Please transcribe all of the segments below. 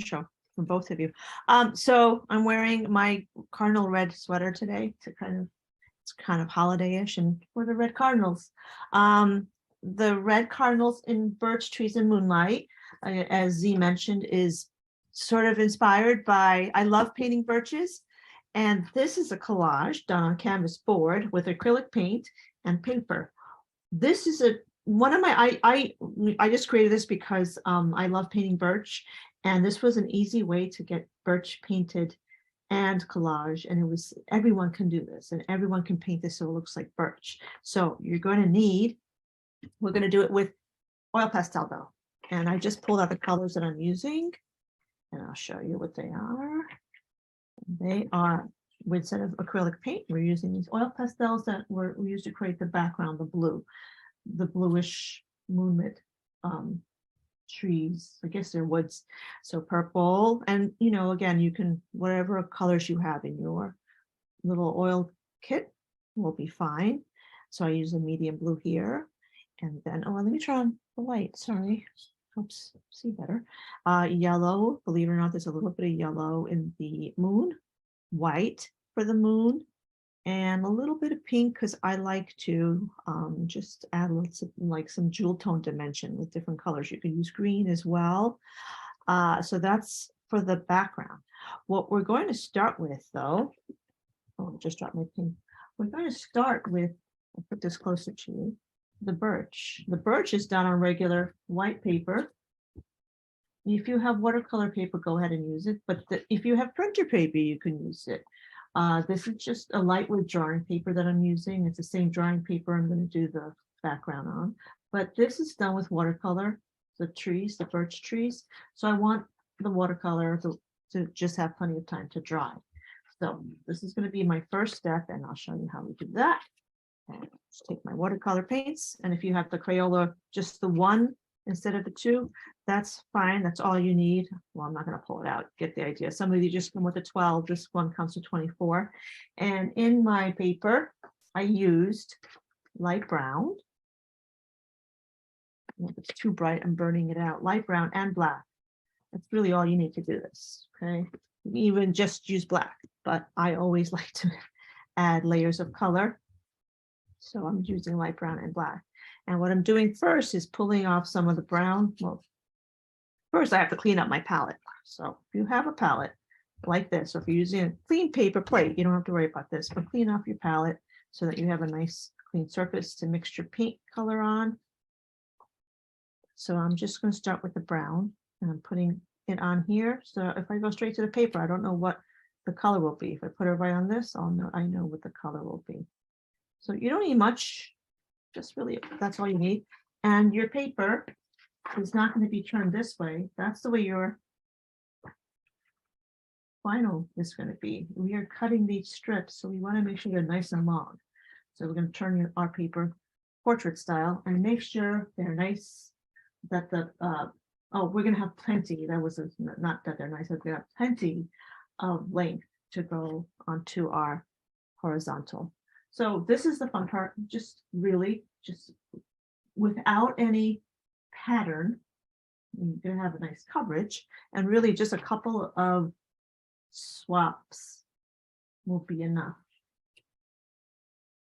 Show from both of you. So I'm wearing my cardinal red sweater today to it's kind of holiday-ish, and for the red cardinals. The red cardinals in Birch Trees and Moonlight, as Z mentioned, is sort of inspired by, I love painting birches, and this is a collage done on canvas board with acrylic paint and paper. This is one of my, I just created this because I love painting birch, and this was an easy way to get birch painted and collage, and it was, everyone can do this and everyone can paint this so it looks like birch. So you're going to need, we're going to do it with oil pastel though, and I just pulled out the colors that I'm using, and I'll show you what they are. They are, instead of acrylic paint, we're using these oil pastels that we used to create the background, the bluish moonlit trees. I guess they're woods. So purple, and again, you can, whatever colors you have in your little oil kit will be fine. So I use a medium blue here, and then let me turn on the light. Sorry, helps see better. Yellow. Believe it or not, there's a little bit of yellow in the moon. White for the moon, and a little bit of pink because I like to just add lots of, like, some jewel tone dimension with different colors. You can use green as well. So that's for the background. What we're going to start with though, I just dropped my pink. We're going to start with, I'll put this closer to you, the birch. The birch is done on regular white paper. If you have watercolor paper, go ahead and use it. But if you have printer paper, you can use it. This is just a lightweight drawing paper that I'm using. It's the same drawing paper I'm going to do the background on. But this is done with watercolor, the trees, the birch trees. So I want the watercolor to just have plenty of time to dry. So this is going to be my first step, and I'll show you how we do that. And just take my watercolor paints, and if you have the Crayola, just the one instead of the two, that's fine. That's all you need. Well, I'm not going to pull it out. Get the idea. Some of you just come with a 12. This one comes with 24. And in my paper, I used light brown. If it's too bright, I'm burning it out. Light brown and black. That's really all you need to do this. Okay. You can even just use black, but I always like to add layers of color. So I'm using light brown and black. And what I'm doing first is pulling off some of the brown. Well, first I have to clean up my palette. So if you have a palette like this, or if you're using a clean paper plate, you don't have to worry about this, but clean off your palette so that you have a nice clean surface to mix your paint color on. So I'm just going to start with the brown, and I'm putting it on here. So if I go straight to the paper, I don't know what the color will be. If I put it right on this, I know what the color will be. So you don't need much. Just really, that's all you need. And your paper is not going to be turned this way. That's the way your final is going to be. We are cutting these strips, so we want to make sure they're nice and long. So we're going to turn our paper portrait style and make sure they're nice, that the, we're going to have plenty. That was not that they're nice, but we have plenty of length to go onto our horizontal. So this is the fun part, just without any pattern. You're going to have a nice coverage, and really just a couple of swaps will be enough.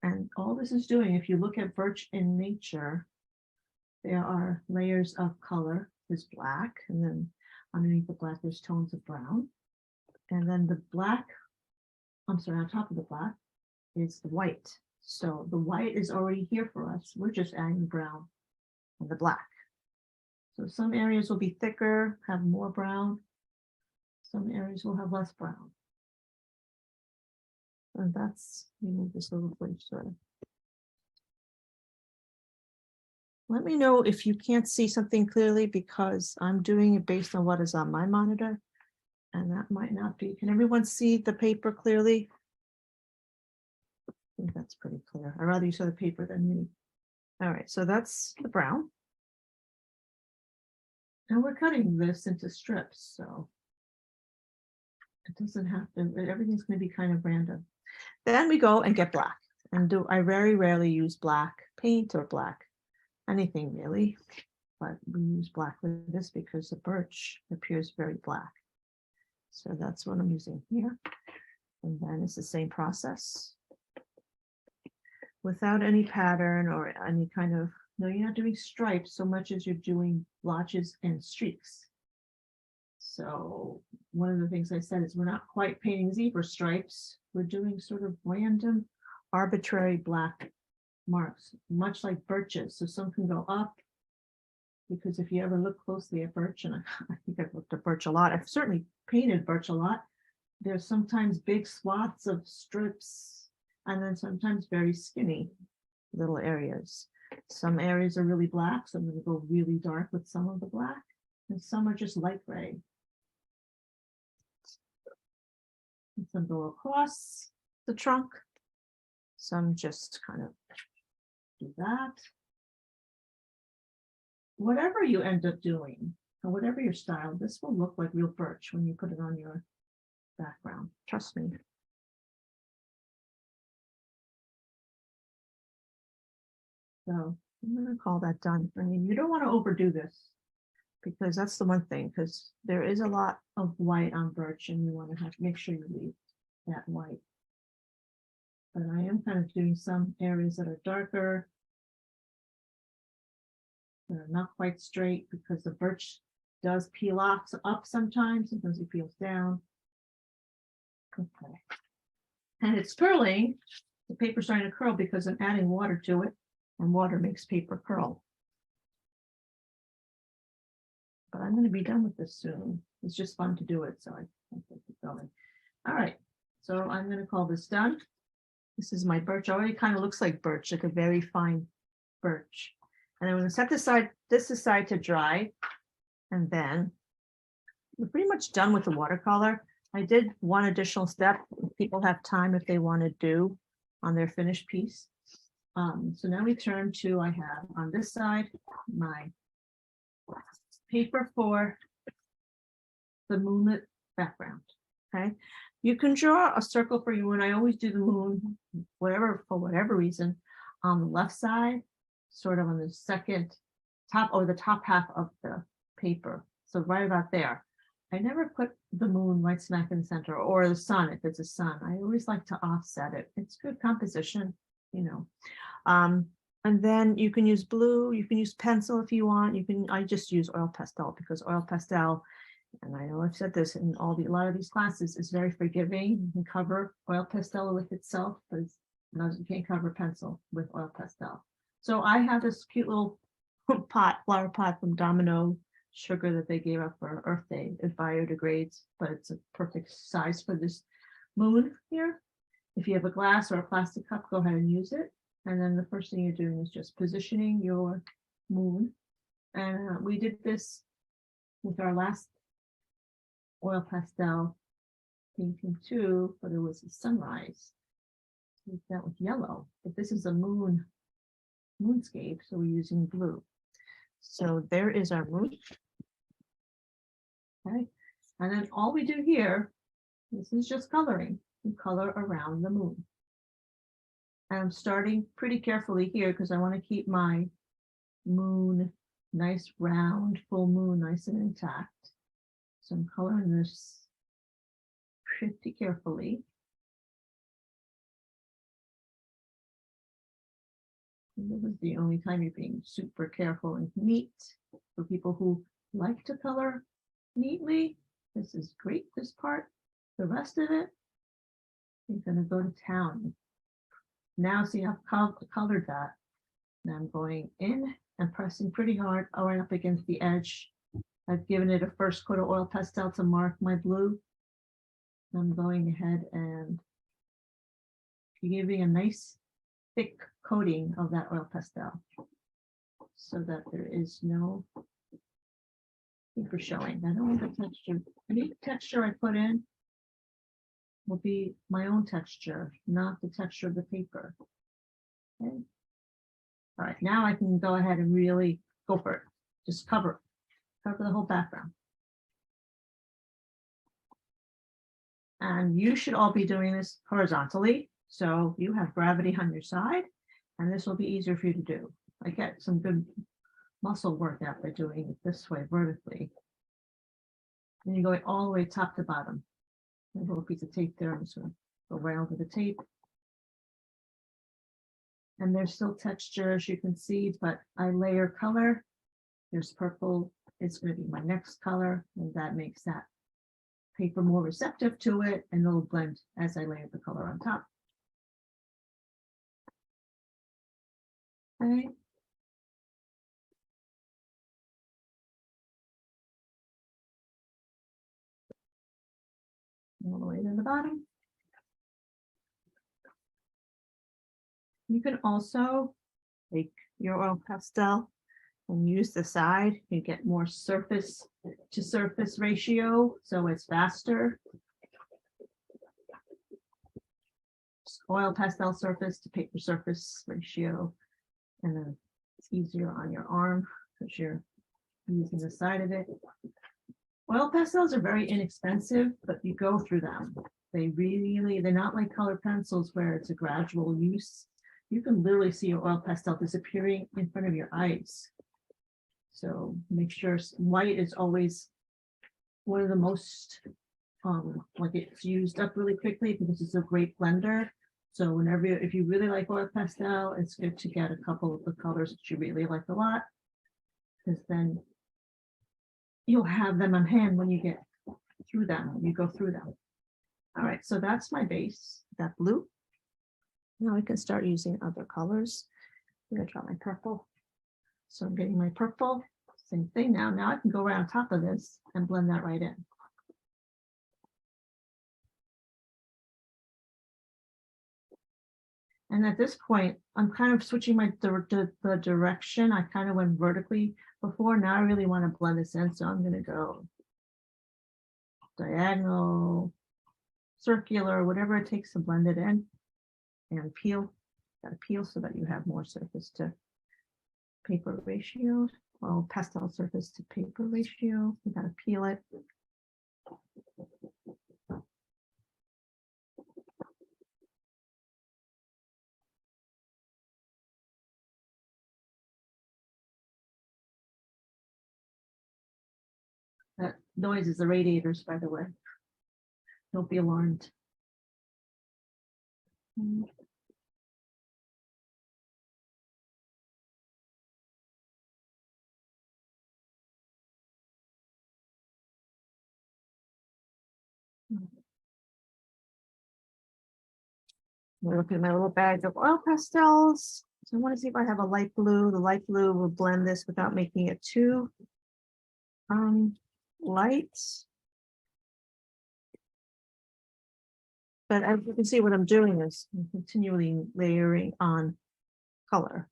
And all this is doing, if you look at birch in nature, there are layers of color. There's black, and then underneath the black, there's tones of brown. And then the black, on top of the black, is the white. So the white is already here for us. We're just adding the brown and the black. So some areas will be thicker, have more brown. Some areas will have less brown. And that's, move this a little bit sort of. Let me know if you can't see something clearly, because I'm doing it based on what is on my monitor, and that might not be. Can everyone see the paper clearly? I think that's pretty clear. I'd rather you saw the paper than me. All right, so that's the brown. And we're cutting this into strips, so it doesn't have to, everything's going to be kind of random. Then we go and get black. And I very rarely use black paint or black anything really, but we use black with this because the birch appears very black. So that's what I'm using here. And then it's the same process. Without any pattern or any kind of, no, you're not doing stripes so much as you're doing blotches and streaks. So one of the things I said is we're not quite painting zebra stripes. We're doing sort of random, arbitrary black marks, much like birches. So some can go up, because if you ever look closely at birch, and I think I've looked at birch a lot, I've certainly painted birch a lot, there's sometimes big swaths of strips, and then sometimes very skinny little areas. Some areas are really black, so I'm going to go really dark with some of the black, and some are just light gray. And some go across the trunk, some just kind of do that. Whatever you end up doing, or whatever your style, this will look like real birch when you put it on your background. Trust me. So I'm going to call that done. I mean, you don't want to overdo this, because that's the one thing, because there is a lot of white on birch and you want to make sure you leave that white. But I am kind of doing some areas that are darker, that are not quite straight, because the birch does peel off up sometimes it peels down. Okay. And it's curling. The paper's starting to curl because I'm adding water to it, and water makes paper curl. But I'm going to be done with this soon. It's just fun to do it, so I keep going. All right, so I'm going to call this done. This is my birch. Already kind of looks like birch, like a very fine birch. And I'm going to set this aside to dry, and then we're pretty much done with the watercolor. I did one additional step. People have time if they want to do on their finished piece. So now we turn to, I have on this side my paper for the moonlit background. Okay, you can draw a circle for you, and I always do the moon, for whatever reason, on the left side, sort of on the second top, or the top half of the paper. So right about there. I never put the moon right smack in the center, or the sun if it's a sun. I always like to offset it. It's good composition, you know. And then you can use blue, you can use pencil if you want. I just use oil pastel, because oil pastel, and I know I've said this in a lot of these classes, is very forgiving. You can cover oil pastel with itself, but you can't cover pencil with oil pastel. So I have this cute little flower pot from Domino Sugar that they gave up for Earth Day. It biodegrades, but it's a perfect size for this moon here. If you have a glass or a plastic cup, go ahead and use it. And then the first thing you're doing is just positioning your moon. And we did this with our last oil pastel painting too, but it was a sunrise. We did that with yellow, but this is a moonscape, so we're using blue. So there is our moon. Okay, and then all we do here, this is just coloring. We color around the moon. And I'm starting pretty carefully here because I want to keep my moon nice, round, full moon, nice and intact. So I'm coloring this pretty carefully. And this is the only time you're being super careful and neat. For people who like to color neatly, this is great, this part. The rest of it, you're going to go to town. Now, see, I've colored that. Now I'm going in and pressing pretty hard right up against the edge. I've given it a first coat of oil pastel to mark my blue. I'm going ahead and giving a nice thick coating of that oil pastel so that there is no paper showing. I don't want the texture. Any texture I put in will be my own texture, not the texture of the paper. Okay. All right, now I can go ahead and really go for it. Just cover the whole background. And you should all be doing this horizontally, so you have gravity on your side, and this will be easier for you to do. I get some good muscle workout by doing it this way vertically. And you're going all the way top to bottom. A little piece of tape there. I'm just going to go around with the tape. And there's still texture, as you can see, but I layer color. There's purple. It's going to be my next color, and that makes that paper more receptive to it, and it'll blend as I layer the color on top. Okay. All the way to the bottom. You can also take your oil pastel and use the side. You get more surface to surface ratio, so it's faster. Oil pastel surface to paper surface ratio, and then it's easier on your arm because you're using the side of it. Oil pastels are very inexpensive, but you go through them. They're not like colored pencils where it's a gradual use. You can literally see your oil pastel disappearing in front of your eyes. So make sure white is always one of the most, like it's used up really quickly because it's a great blender. So whenever, if you really like oil pastel, it's good to get a couple of the colors that you really like a lot, because then you'll have them on hand when you get through them, you go through them. All right, so that's my base, that blue. Now I can start using other colors. I'm gonna try my purple. So I'm getting my purple, same thing now. Now I can go around top of this and blend that right in. And at this point, I'm kind of switching the direction. I kind of went vertically before. Now I really want to blend this in. So I'm going to go diagonal, circular, whatever it takes to blend it in. And peel. Got to peel so that you have more surface to paper ratio. Well, pastel surface to paper ratio. You got to peel it. That noise is the radiators, by the way. Don't be alarmed. We're looking at my little bag of oil pastels. So I want to see if I have a light blue. The light blue will blend this without making it too light. But as you can see, what I'm doing is I'm continually layering on color.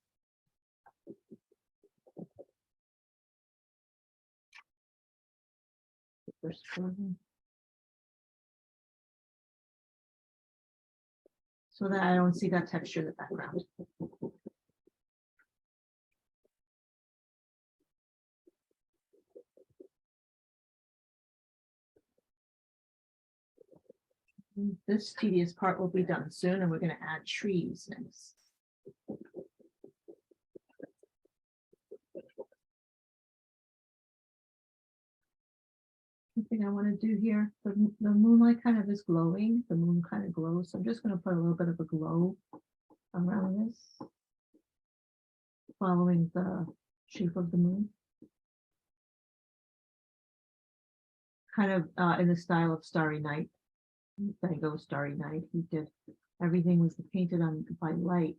So that I don't see that texture in the background. This tedious part will be done soon, and we're going to add trees next. One thing I want to do here, the moonlight kind of is glowing. The moon kind of glows. So I'm just going to put a little bit of a glow around this, following the shape of the moon. Kind of in the style of Starry Night. Van Gogh Starry Night. He did everything was painted on by light.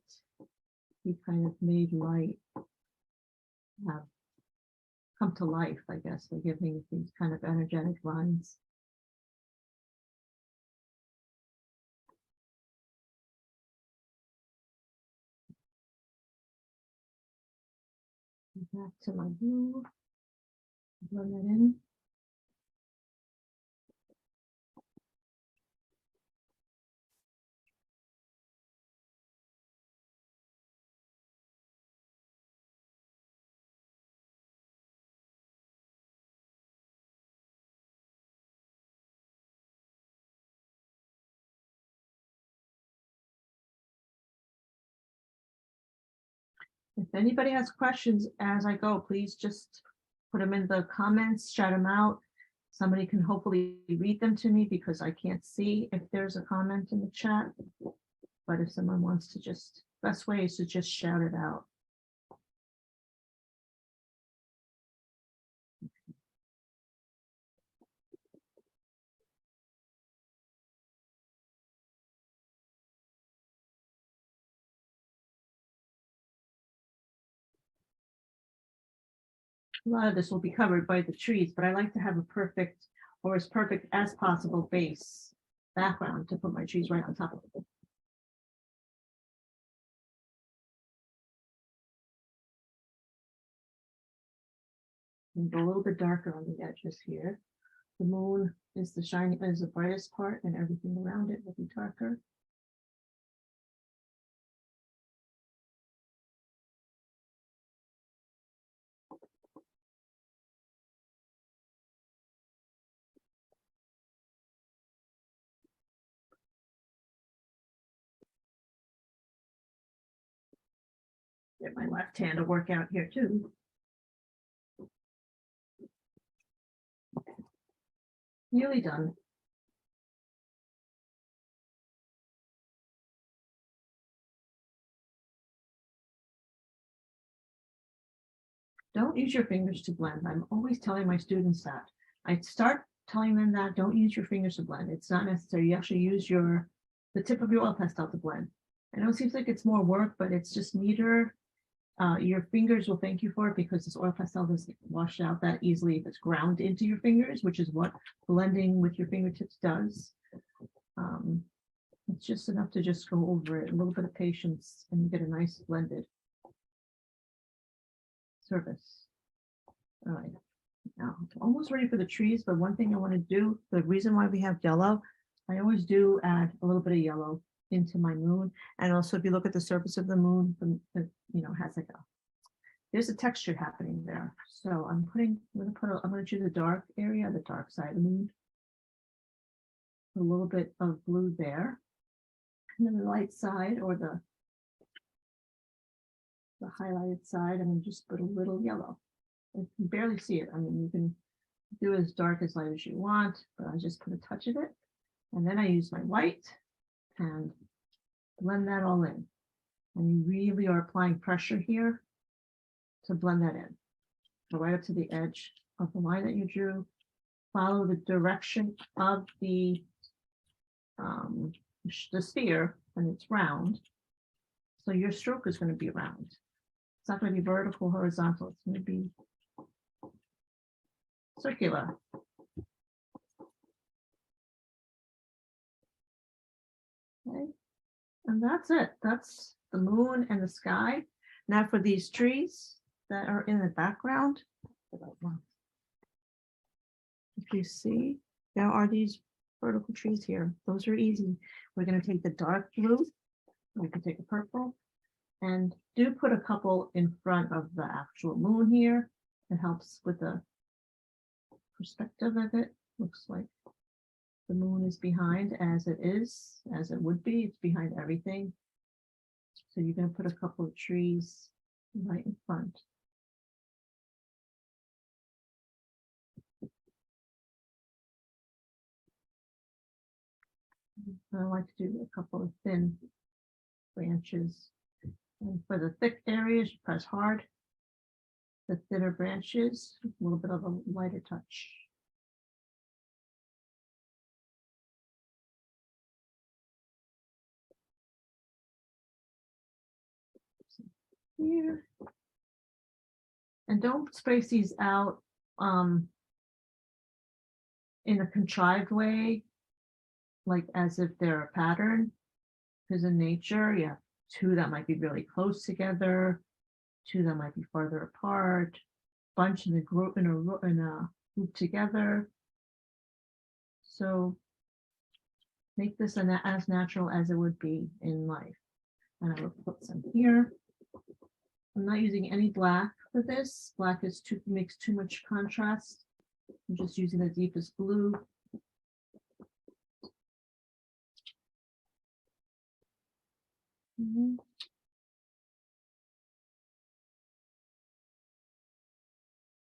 He kind of made light come to life, I guess, by giving these kind of energetic lines. Back to my blue. Blend that in. If anybody has questions as I go, please just put them in the comments, shout them out. Somebody can hopefully read them to me because I can't see if there's a comment in the chat. But if someone wants to just, best way is to just shout it out. A lot of this will be covered by the trees, but I like to have a perfect or as perfect as possible base background to put my trees right on top of it. And go a little bit darker on the edges here. The moon is the brightest part, and everything around it will be darker. Get my left hand to work out here too. Nearly done. Don't use your fingers to blend. I'm always telling my students that. I start telling them that don't use your fingers to blend. It's not necessary. You actually use the tip of your oil pastel to blend. I know it seems like it's more work, but it's just neater. Your fingers will thank you for it because this oil pastel doesn't wash out that easily if it's ground into your fingers, which is what blending with your fingertips does. It's just enough to just go over it, a little bit of patience, and you get a nice blended surface. All right, now I'm almost ready for the trees, but one thing I want to do, the reason why we have yellow, I always do add a little bit of yellow into my moon. And also if you look at the surface of the moon, has like there's a texture happening there. So I'm going to choose the dark area, the dark side of the moon. A little bit of blue there. And then the light side or the highlighted side, I'm going to just put a little yellow. You can barely see it. I mean, you can do as dark as light as you want, but I just put a touch of it. And then I use my white and blend that all in. And you really are applying pressure here to blend that in. Go right up to the edge of the line that you drew. Follow the direction of the sphere, and it's round. So your stroke is going to be round. It's not going to be vertical, horizontal. It's going to be circular. Okay. And that's it. That's the moon and the sky. Now for these trees that are in the background, if you see, there are these vertical trees here. Those are easy. We're going to take the dark blue. We can take a purple and do put a couple in front of the actual moon here. It helps with the perspective of it. Looks like the moon is behind as it would be. It's behind everything. So you're going to put a couple of trees right in front. I like to do a couple of thin branches. And for the thick areas, you press hard. The thinner branches, a little bit of a lighter touch. Here. And don't space these out in a contrived way, like as if they're a pattern, because in nature you have two that might be really close together, two that might be farther apart, bunch in a group in a group together. So make this as natural as it would be in life. And I will put some here. I'm not using any black for this. Black makes too much contrast. I'm just using the deepest blue.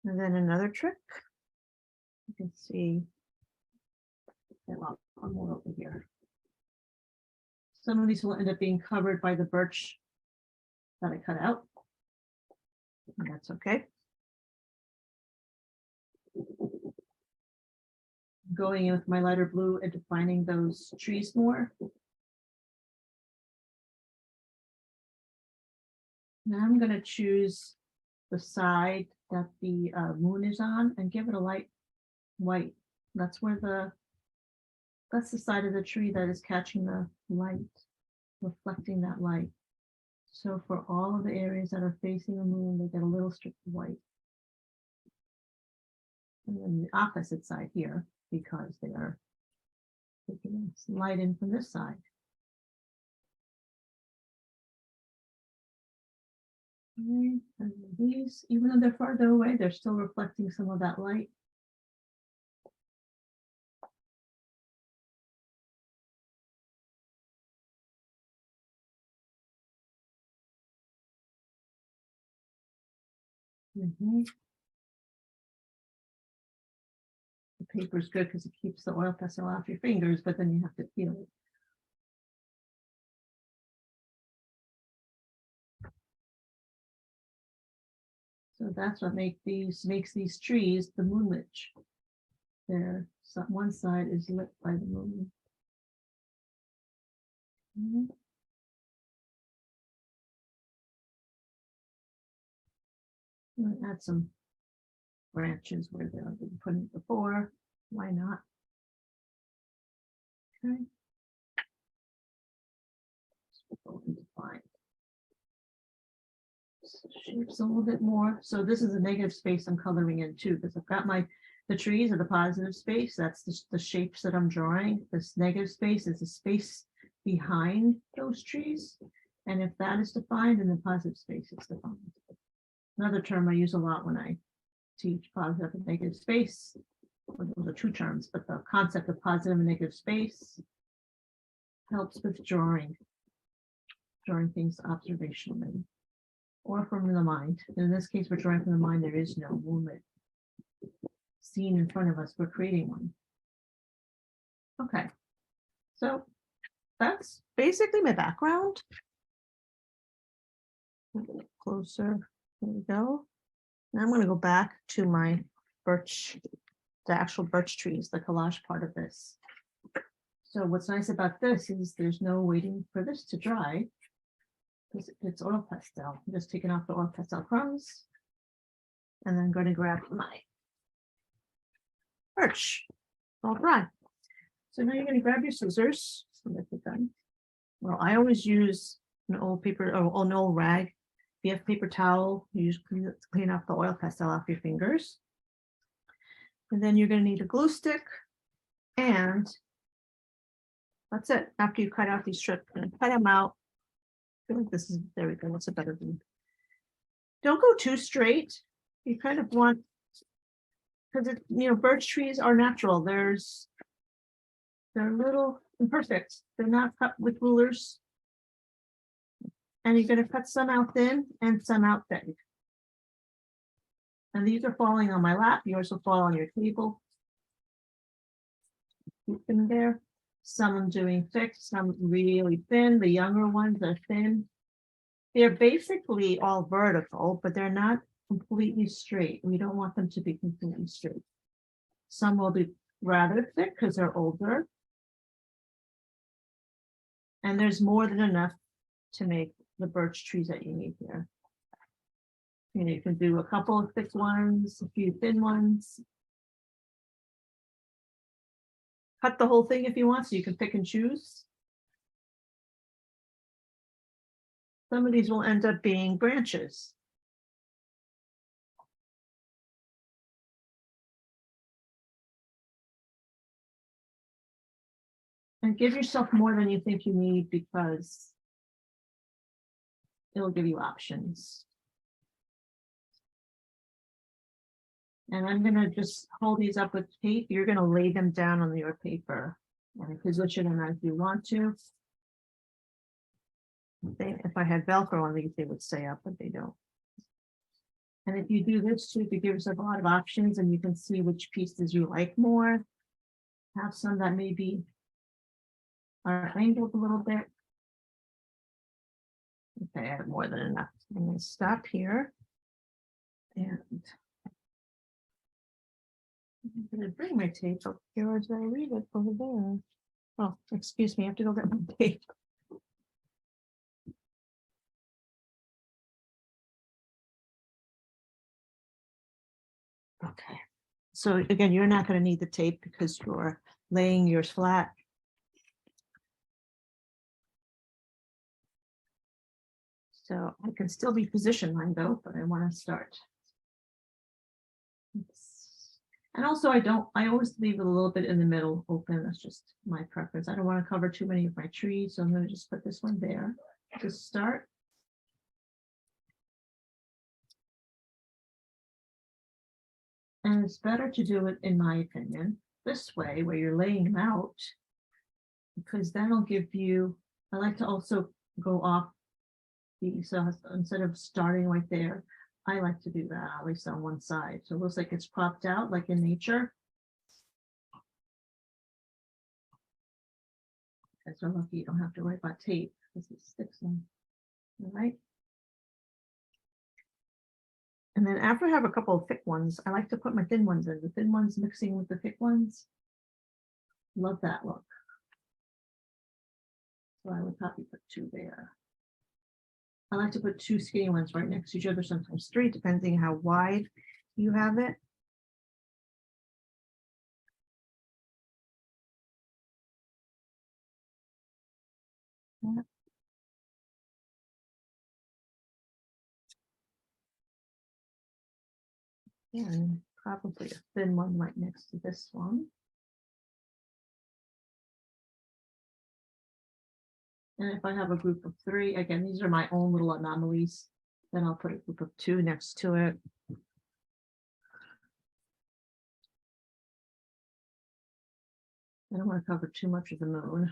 And then another trick. You can see, well, one more over here. Some of these will end up being covered by the birch that I cut out. And that's okay. Going in with my lighter blue and defining those trees more. Now I'm going to choose the side that the moon is on and give it a light white. That's where that's the side of the tree that is catching the light, reflecting that light. So for all of the areas that are facing the moon, they get a little strip of white. And then the opposite side here, because they are taking light in from this side. And these, even though they're farther away, they're still reflecting some of that light. The paper is good because it keeps the oil pastel off your fingers, but then you have to feel it. So that's what makes these trees the moonlit. One side is lit by the moon. Add some branches where they've been put it before. Why not? Okay. Define shapes a little bit more. So this is a negative space I'm coloring in too, because I've got the trees are the positive space. That's the shapes that I'm drawing. This negative space is the space behind those trees. And if that is defined, then the positive space is defined. Another term I use a lot when I teach positive and negative space. Those are two terms, but the concept of positive and negative space helps with drawing things observationally or from the mind. In this case, we're drawing from the mind. There is no moonlit scene in front of us. We're creating one. Okay, so that's basically my background. A little closer. There we go. Now I'm going to go back to my birch, the actual birch trees, the collage part of this. So what's nice about this is there's no waiting for this to dry because it's oil pastel. I'm just taking off the oil pastel crumbs and then I'm going to grab my birch. All dry. So now you're going to grab your scissors. Well, I always use an old paper or an old rag. If you have paper towel, you use clean off the oil pastel off your fingers. And then you're going to need a glue stick, and that's it. After you cut out these strips, and cut them out. I feel like this is, there we go. That's a better view. Don't go too straight. You kind of want, because birch trees are natural. They're a little imperfect. They're not cut with rulers. And you're going to cut some out thin and some out thick. And these are falling on my lap. Yours will fall on your table. Keep them there. Some I'm doing thick, some really thin. The younger ones are thin. They're basically all vertical, but they're not completely straight. We don't want them to be completely straight. Some will be rather thick because they're older. And there's more than enough to make the birch trees that you need here. You can do a couple of thick ones, a few thin ones. Cut the whole thing if you want, so you can pick and choose. Some of these will end up being branches. And give yourself more than you think you need because it'll give you options. And I'm going to just hold these up with tape. You're going to lay them down on your paper and position them as you want to. If I had Velcro on these, they would stay up, but they don't. And if you do this too, it gives us a lot of options and you can see which pieces you like more. Have some that maybe are angled a little bit. Okay, I have more than enough. I'm going to stop here. And I'm going to bring my tape up here as I read it over there. Oh, excuse me, I have to go get my tape. Okay, so again, you're not going to need the tape because you're laying yours flat. So I can still be position line though, but I want to start. And also I always leave it a little bit in the middle open. That's just my preference. I don't want to cover too many of my trees. So I'm going to just put this one there to start. And it's better to do it, in my opinion, this way where you're laying them out, because that'll give you, I like to also go off these, instead of starting right there, I like to do that at least on one side. So it looks like it's propped out like in nature. You guys are lucky you don't have to worry about tape because it sticks them. All right. And then after I have a couple of thick ones, I like to put my thin ones in. The thin ones mixing with the thick ones. Love that look. So I would probably put 2 there. I like to put 2 skinny ones right next to each other, sometimes 3, depending how wide you have it. And probably a thin one right next to this one. And if I have a group of 3, again, these are my own little anomalies, then I'll put a group of 2 next to it. I don't want to cover too much of the moon.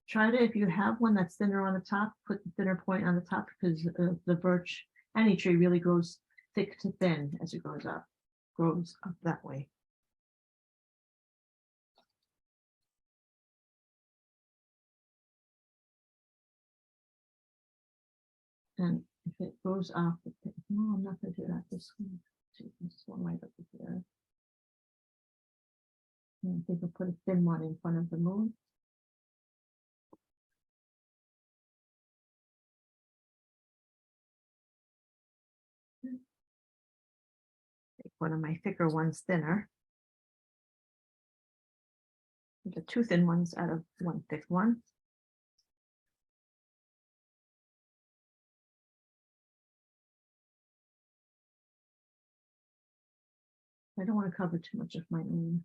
Try to, if you have one that's thinner on the top, put the thinner point on the top because the birch, any tree really grows thick to thin as it grows up that way. And if it goes off, no, I'm not going to do that this one. This one right up there. And I think I'll put a thin one in front of the moon. Take one of my thicker ones thinner. The 2 thin ones out of 1 thick one. I don't want to cover too much of my moon.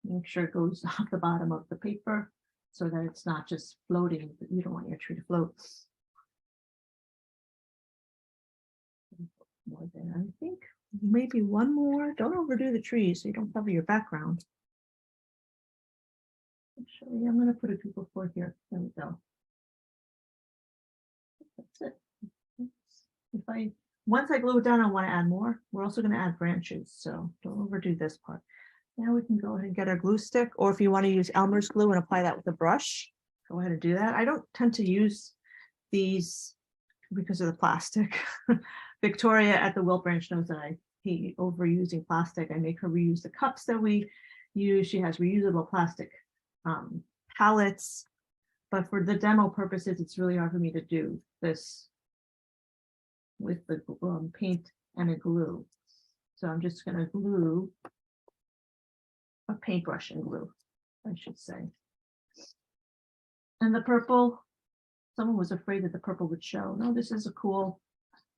Make sure it goes off the bottom of the paper so that it's not just floating. You don't want your tree to float. More there, I think. Maybe one more. Don't overdo the trees so you don't cover your background. Actually, I'm going to put a group of 4 here. There we go. That's it. Once I glue it down, I want to add more. We're also going to add branches, so don't overdo this part. Now we can go ahead and get our glue stick, or if you want to use Elmer's glue and apply that with a brush, go ahead and do that. I don't tend to use these because of the plastic. Victoria at the Wilt Branch knows that I hate overusing plastic. I make her reuse the cups that we use. She has reusable plastic palettes, but for the demo purposes, it's really hard for me to do this with the paint and a glue. So I'm just going to glue a paintbrush and glue, I should say. And the purple, someone was afraid that the purple would show. No, this is a cool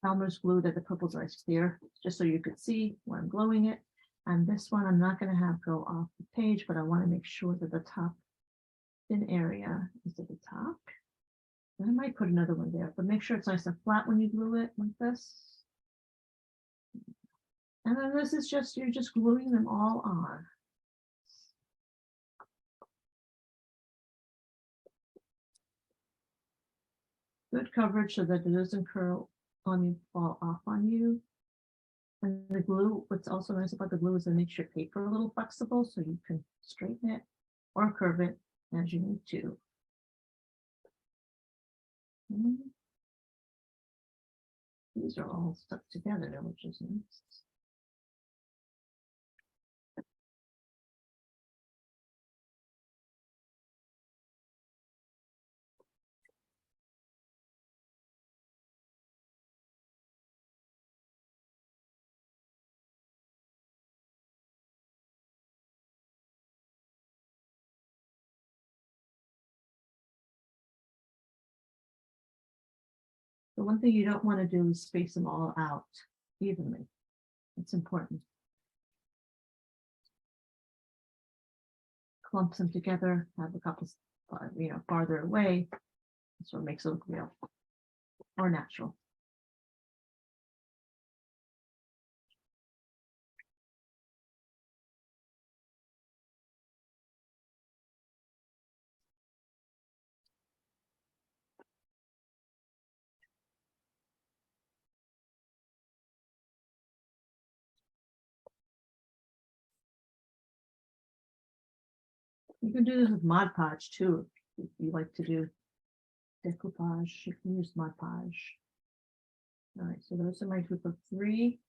Elmer's glue that the purple's nice clear, just so you could see where I'm gluing it. And this one I'm not going to have go off the page, but I want to make sure that the top thin area is at the top. And I might put another one there, but make sure it's nice and flat when you glue it like this. And then this is just, you're just gluing them all on. Good coverage so that it doesn't curl on you, fall off on you. And the glue, what's also nice about the glue is it makes your paper a little flexible so you can straighten it or curve it as you need to. These are all stuck together, which is nice. The one thing you don't want to do is space them all out evenly. It's important. Clump them together, have a couple, farther away. That's what makes it look real or natural. You can do this with Mod Podge too. If you like to do decoupage, you can use Mod Podge. All right, so those are my group of 3.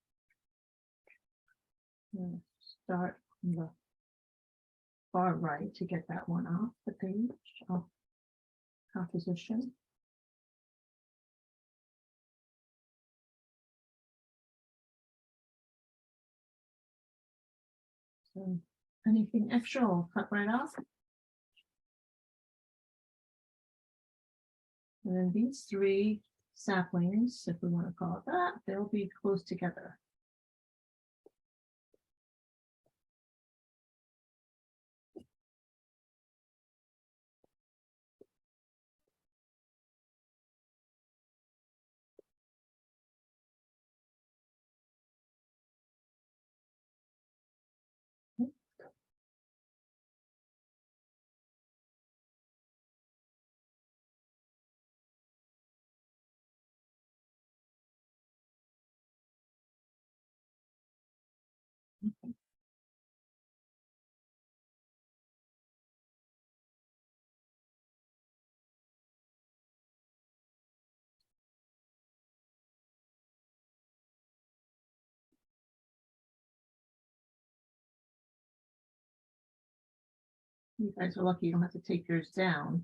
Start on the far right to get that one off the page of composition. So anything extra, I'll cut right off. And then these 3 saplings, if we want to call it that, they'll be close together. You guys are lucky you don't have to take yours down.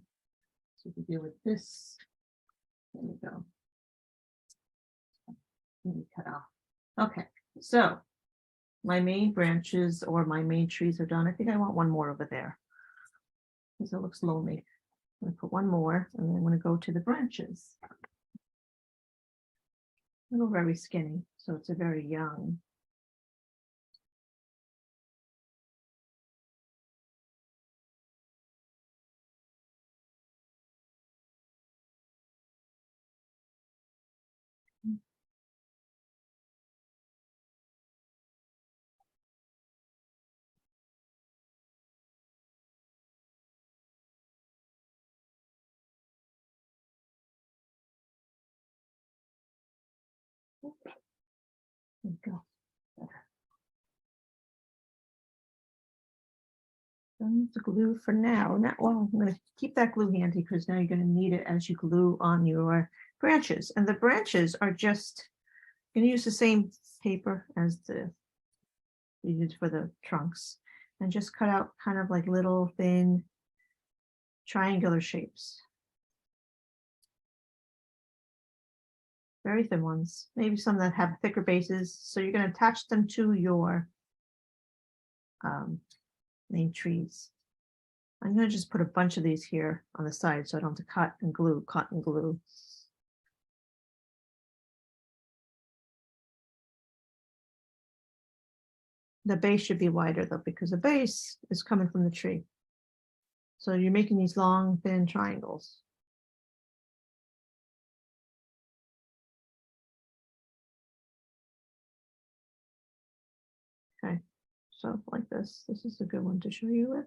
So we deal with this. There we go. Let me cut off. Okay, so my main branches or my main trees are done. I think I want one more over there because it looks lonely. I'm going to put one more and then I'm going to go to the branches. They're very skinny, so it's a very young. There we go. The glue for now. Well, I'm going to keep that glue handy because now you're going to need it as you glue on your branches. And the branches are just going to use the same paper as you did for the trunks, and just cut out kind of like little thin triangular shapes. Very thin ones, maybe some that have thicker bases. So you're going to attach them to your main trees. I'm going to just put a bunch of these here on the side so I don't have to cut and glue. The base should be wider though, because the base is coming from the tree. So you're making these long, thin triangles. Okay, so like this is a good one to show you with.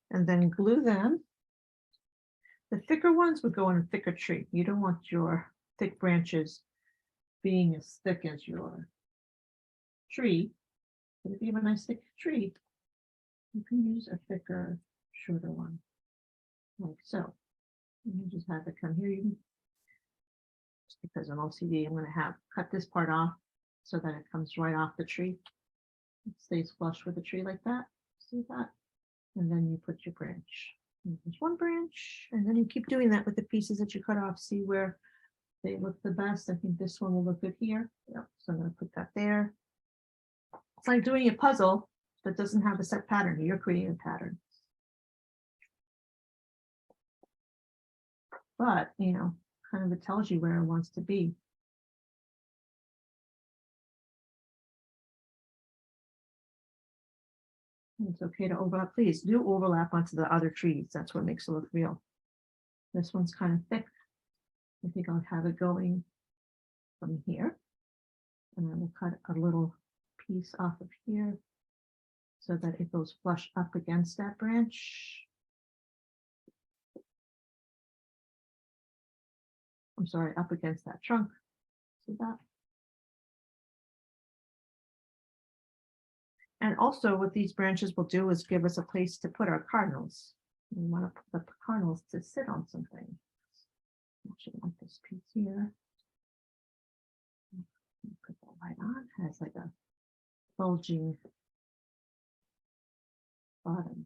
And then glue them The thicker ones would go on a thicker tree. You don't want your thick branches being as thick as your tree. But if you have a nice thick tree, you can use a thicker, shorter one, like so. You just have it come here. You can, just because I'm OCD, I'm going to have cut this part off so that it comes right off the tree. It stays flush with the tree like that. See that? And then you put your branch. There's one branch, and then you keep doing that with the pieces that you cut off. See where they look the best. I think this one will look good here. Yep. So I'm going to put that there. It's like doing a puzzle that doesn't have a set pattern. You're creating a pattern. But, you know, kind of it tells you where it wants to be. It's okay to overlap. Please do overlap onto the other trees. That's what makes it look real. This one's kind of thick. I think I'll have it going from here. And I will cut a little piece off of here so that it goes flush up against that branch. I'm sorry, up against that trunk. See that? And also what these branches will do is give us a place to put our cardinals. We want to put the cardinals to sit on something. Actually, like this piece here. Put that right on. It has like a bulging bottom.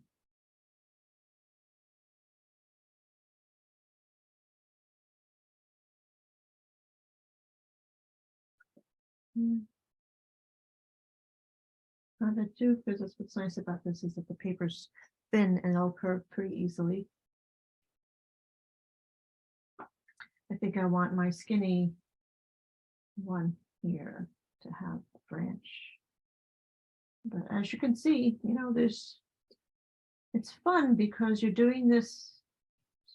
That too, because that's what's nice about this is that the paper's thin and it'll curve pretty easily. I think I want my skinny one here to have a branch. But as you can see, you know, it's fun because you're doing this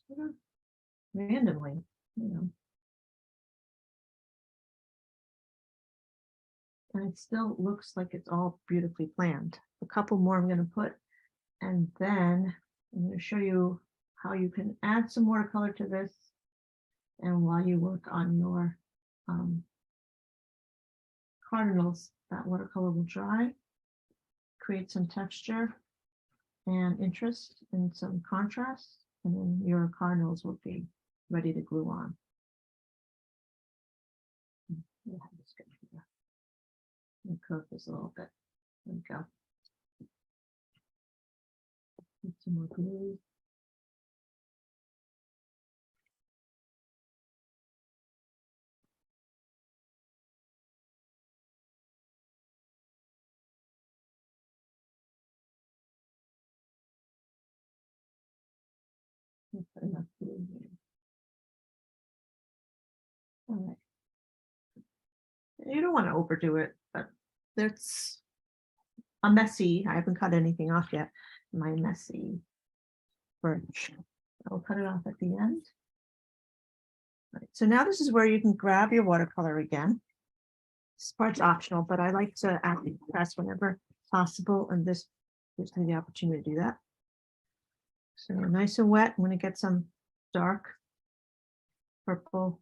sort of randomly, you know. And it still looks like it's all beautifully planned. A couple more I'm going to put, and then I'm going to show you how you can add some watercolor to this. And while you work on your cardinals, that watercolor will dry, create some texture and interest and some contrast, and then your cardinals will be ready to glue on. We'll have this go here. And curve this a little bit. There we go. Put some more glue. Put enough glue here. All right. You don't want to overdo it, but there's a messy, I haven't cut anything off yet, my messy birch. I'll cut it off at the end. Right, so now this is where you can grab your watercolor again. This part's optional, but I like to add the press whenever possible, and this gives me the opportunity to do that. So nice and wet. I'm going to get some dark purple.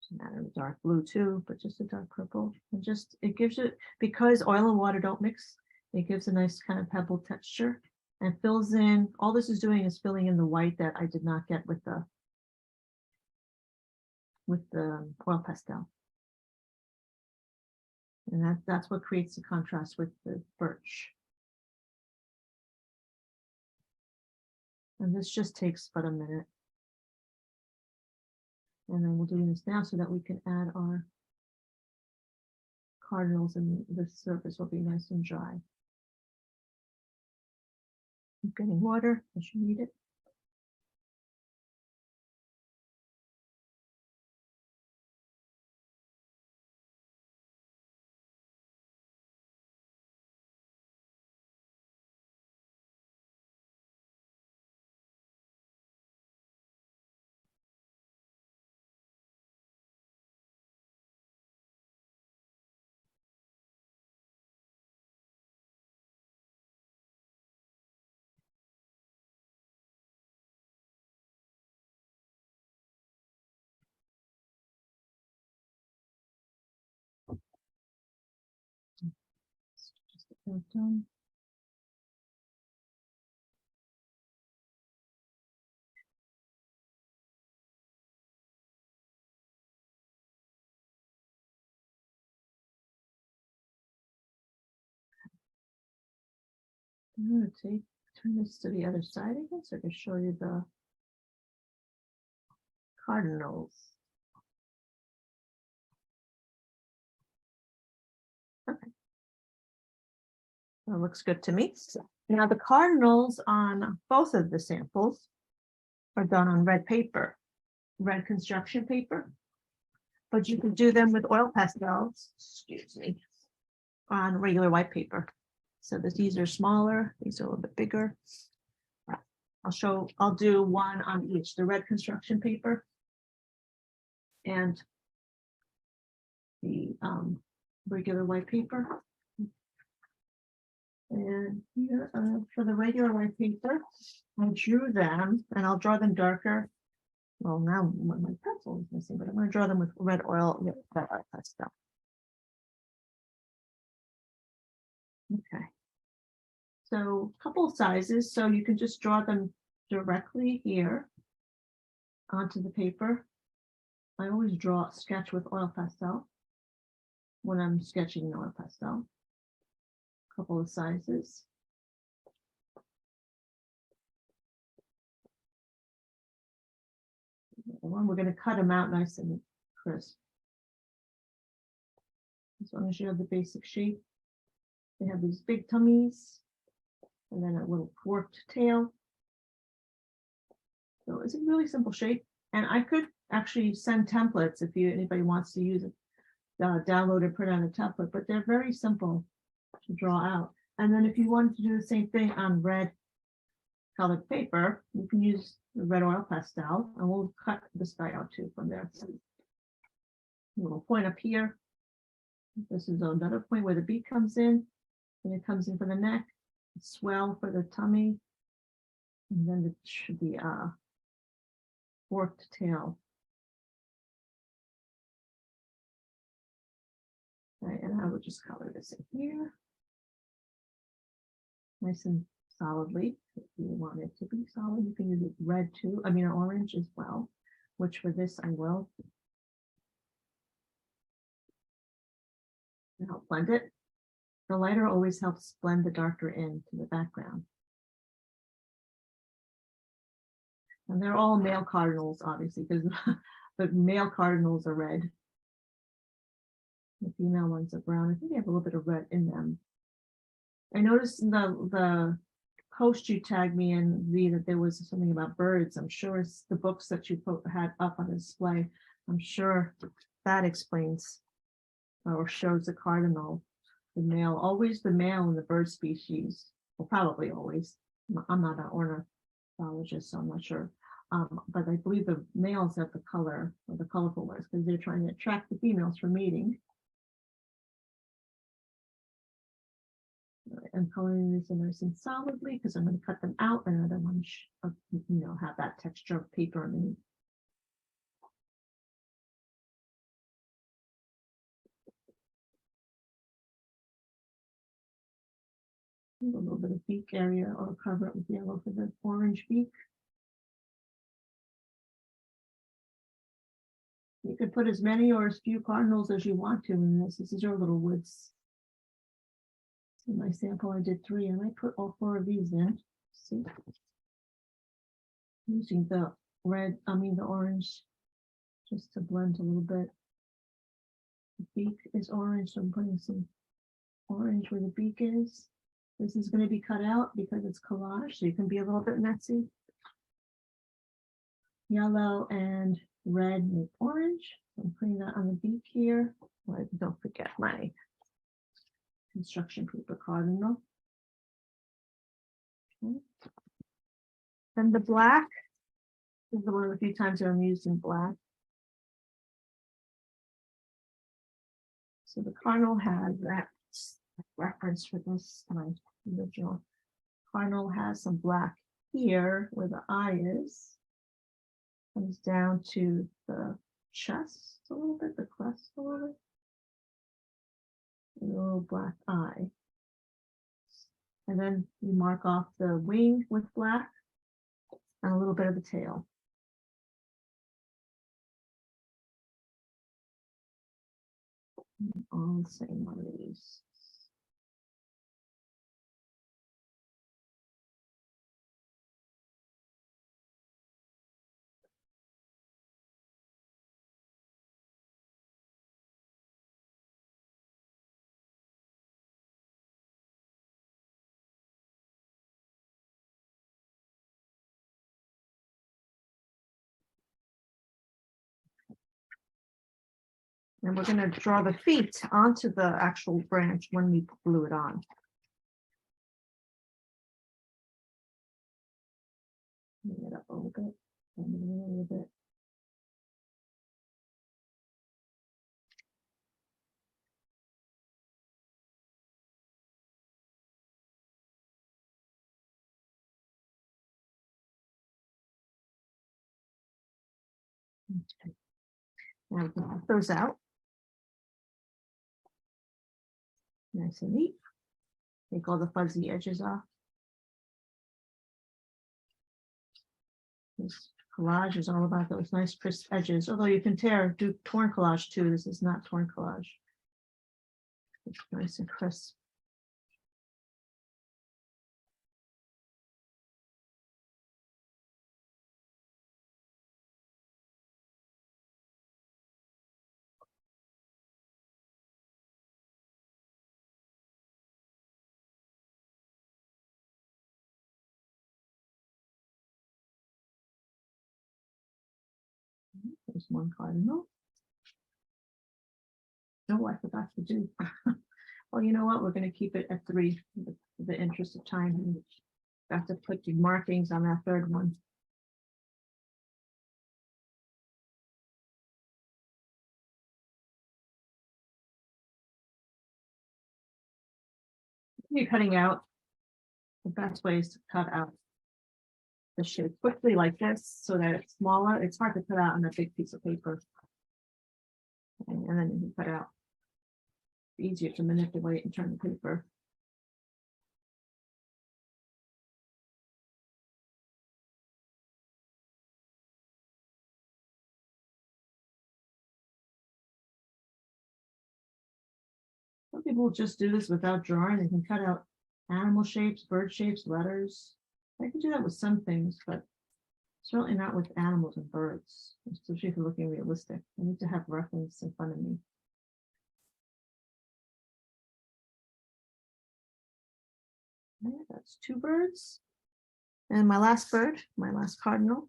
Doesn't matter, dark blue too, but just a dark purple. And just, it gives it, because oil and water don't mix, it gives a nice kind of pebble texture and fills in, all this is doing is filling in the white that I did not get with the oil pastel. And that's what creates the contrast with the birch. And this just takes but a minute. And then we're doing this now so that we can add our cardinals and the surface will be nice and dry. Keep getting water as you need it. Dun. I'm going to turn this to the other side again so I can show you the cardinals. Okay. That looks good to me. So now the cardinals on both of the samples are done on red paper, red construction paper, but you can do them with oil pastels, excuse me, on regular white paper. So these are smaller, these are a little bit bigger. I'll do one on each, the red construction paper and the regular white paper. And here for the regular white paper, I drew them and I'll draw them darker. Well, now my pencil is missing, but I'm going to draw them with red oil, pastel. Okay. So a couple of sizes, so you can just draw them directly here onto the paper. I always sketch with oil pastel when I'm sketching oil pastel. A couple of sizes. We're going to cut them out nice and crisp. As long as you have the basic shape. They have these big tummies and then a little forked tail. So it's a really simple shape. And I could actually send templates if anybody wants to use it, download and print out a template, but they're very simple to draw out. And then if you wanted to do the same thing on red colored paper, you can use the red oil pastel, and we'll cut this guy out too from there. A little point up here. This is another point where the beak comes in, and it comes in for the neck, swell for the tummy, and then it should be a forked tail. Right, and I would just color this in here. Nice and solidly. If you want it to be solid, you can use it red too. I mean, orange as well, which for this I will. And I'll blend it. The lighter always helps blend the darker into the background. And they're all male cardinals, obviously, because the male cardinals are red. The female ones are brown. I think they have a little bit of red in them. I noticed in the post you tagged me in, that there was something about birds. I'm sure it's the books that you had up on display. I'm sure that explains or shows the cardinal, the male, always the male in the bird species. Well, probably always. I'm not an ornithologist, so I'm not sure. But I believe the males have the color, or the colorful ones, because they're trying to attract the females for mating. I'm coloring these in nice and solidly because I'm going to cut them out, and I don't want to, have that texture of paper underneath. A little bit of beak area, or cover it with yellow for the orange beak. You could put as many or as few cardinals as you want to in this. This is your little woods. In my sample, I did 3, and I put all 4 of these in. See, using the orange, just to blend a little bit. The beak is orange, so I'm putting some orange where the beak is. This is going to be cut out because it's collage, so you can be a little bit messy. Yellow and red make orange. I'm putting that on the beak here. Don't forget my construction paper cardinal. Okay. Then the black is the one of the few times that I'm using black. So the cardinal has that reference for this, my original cardinal has some black here where the eye is. Comes down to the chest a little bit, the crest a little bit. And a little black eye. And then you mark off the wing with black and a little bit of the tail. All the same on these. And we're going to draw the feet onto the actual branch when we glue it on. Bring it up a little bit, bend it a little bit. Okay. Now we can pop those out. Nice and neat. Take all the fuzzy edges off. This collage is all about those nice crisp edges, although you can do torn collage too. This is not torn collage. It's nice and crisp. There's one cardinal. Oh, I forgot to do. Well, you know what? We're going to keep it at 3 for the interest of time. I have to put the markings on that third one. You're cutting out. The best way is to cut out the shape quickly like this so that it's smaller. It's hard to cut out on a big piece of paper. And then you can cut out. Easier to manipulate and turn the paper. Some people just do this without drawing. They can cut out animal shapes, bird shapes, letters. I can do that with some things, but certainly not with animals and birds, especially if you're looking realistic. I need to have reference in front of me. Okay, that's 2 birds. And my last bird, my last cardinal.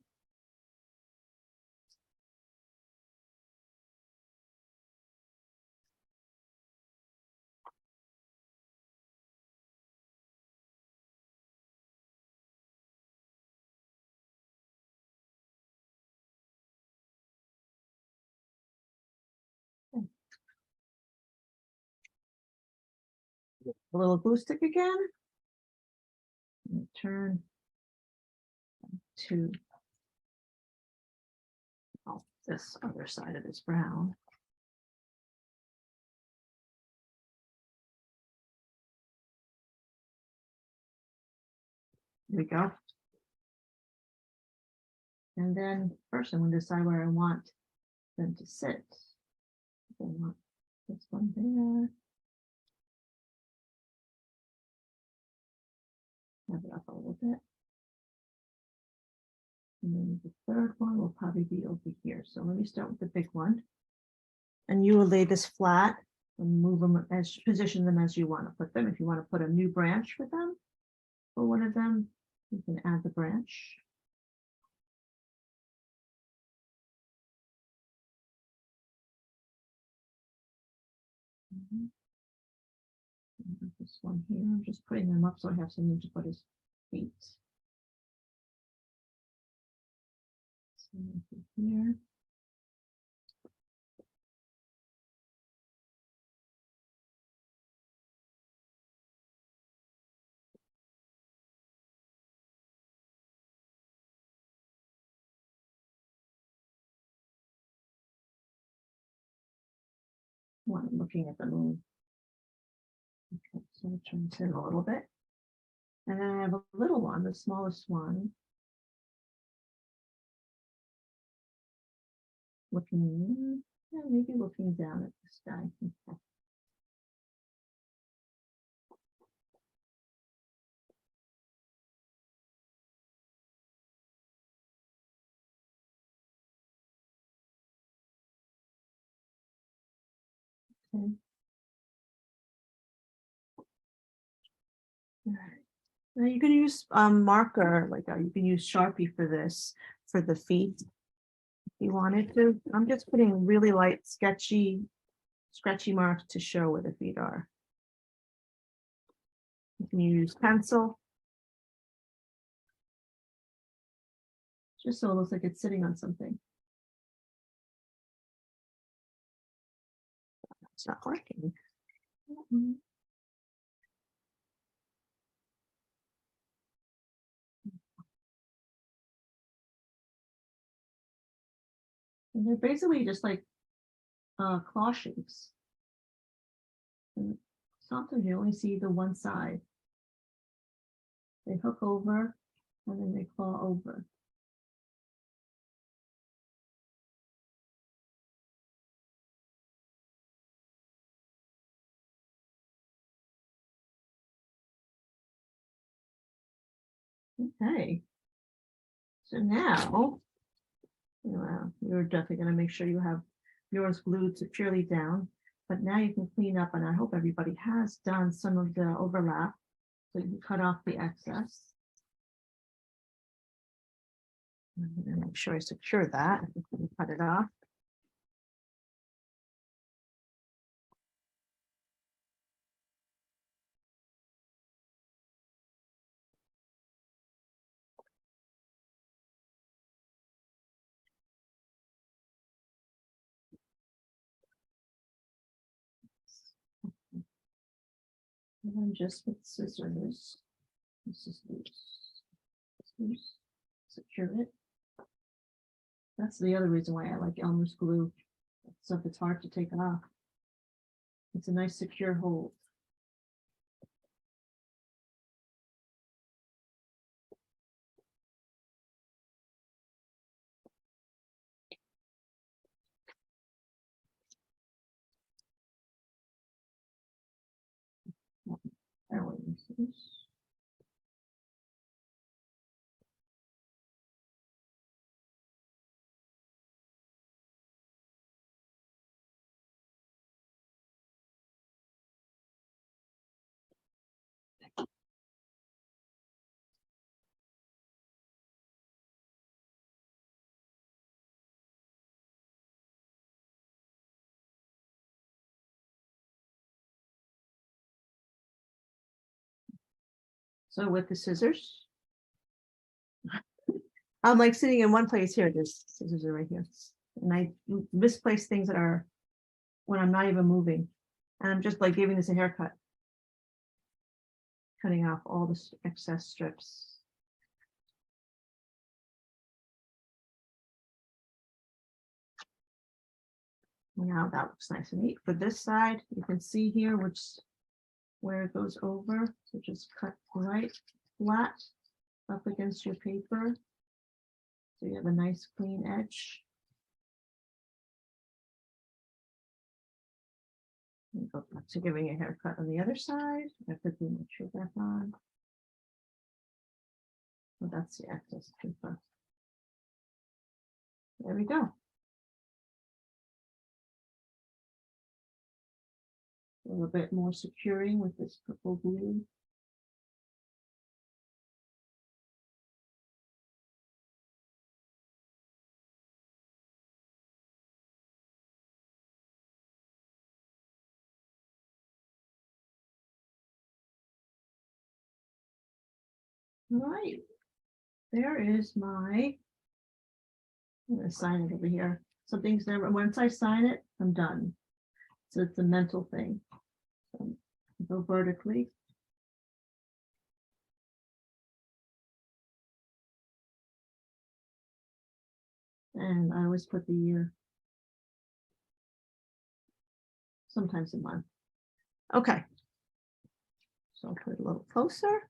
A little glue stick again. And turn to this other side of this brown. There we go. And then first I'm going to decide where I want them to sit. I want this one there. Have it up a little bit. And then the third one will probably be over here. So let me start with the big one. And you will lay this flat and move them as position them as you want to put them. If you want to put a new branch with them for one of them, you can add the branch. This one here, I'm just putting them up so I have something to put his feet. So here. One looking at the moon. Okay, so I'll turn this in a little bit. And then I have a little one, the smallest one. Looking, yeah, maybe looking down at the sky. Okay. All right. Now you can use marker, like you can use Sharpie for this, for the feet, if you wanted to. I'm just putting really light, sketchy marks to show where the feet are. You can use pencil, just so it looks like it's sitting on something. It's not working. And they're basically just like claw shapes. And sometimes you only see the one side. They hook over and then they claw over. Okay. So now, you're definitely going to make sure you have yours glued securely down. But now you can clean up, and I hope everybody has done some of the overlap. So you can cut off the excess. I'm going to make sure I secure that. I'm going to cut it off. And then just with scissors, this is loose, secure it. That's the other reason why I like Elmer's glue. So if it's hard to take off, it's a nice secure hold. So with the scissors, I'm like sitting in one place here. There's scissors are right here, and I misplace things that are when I'm not even moving, and I'm just like giving this a haircut, cutting off all the excess strips. Now that looks nice and neat. For this side, you can see here where it goes over. So just cut right flat up against your paper. So you have a nice clean edge. And go back to giving a haircut on the other side. I put the picture back on. Well, that's the excess paper. There we go. A little bit more securing with this purple glue. All right, there is my, I'm going to sign it over here. Something's never, once I sign it, I'm done. So it's a mental thing. So go vertically. And I always put the year. Sometimes a month. Okay. So I'll put it a little closer.